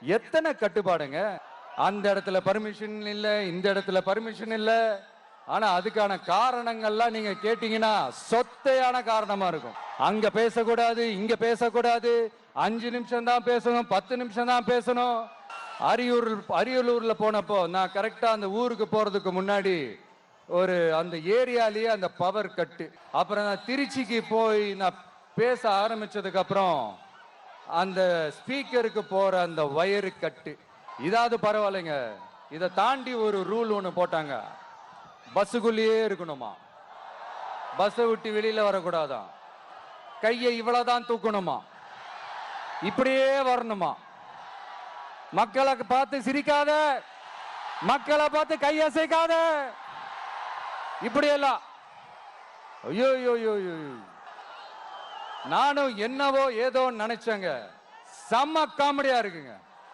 எத்தனை கட்டுப்பாடுங்க. அந்த இடத்துல பர்மிஷன் இல்ல, இந்த இடத்துல பர்மிஷன் இல்ல. ஆனா அதுக்கான காரணங்கள்லாம் நீங்க கேட்டீங்கன்னா சொத்தையான காரணமா இருக்கும். அங்க பேசக்கூடாது, இங்க பேசக்கூடாது, 5 நிமிஷம் தான் பேசணும், 10 நிமிஷம் தான் பேசணும். அரியலூர்ல போனப்போ நான் கரெக்டா அந்த ஊருக்கு போறதுக்கு முன்னாடி ஒரு அந்த ஏரியாலேயே அந்த பவர் கட்டு. அப்புறம் நான் திருச்சிக்கு போய் நான் பேச ஆரம்பிச்சதுக்கு அப்புறம் அந்த ஸ்பீக்கருக்கு போற அந்த வயரு கட்டு. இதாவது பரவாயில்லைங்க. இதை தாண்டி ஒரு ரூல் ஒன்று போட்டாங்க. பஸ்ஸுக்குள்ளேயே இருக்கணுமா, பஸ்ஸை விட்டு வெளியில வரக்கூடாதான், கையை இவ்வளவுதான் தூக்கணுமா, இப்படியே வரணுமா, மக்களை பார்த்து சிரிக்காத, மக்களை பார்த்து கையசைக்காத, இப்படியெல்லாம். ஐயோ நானும் என்னவோ ஏதோ நினைச்சேங்க. செம்ம காமெடியா இருக்குங்க.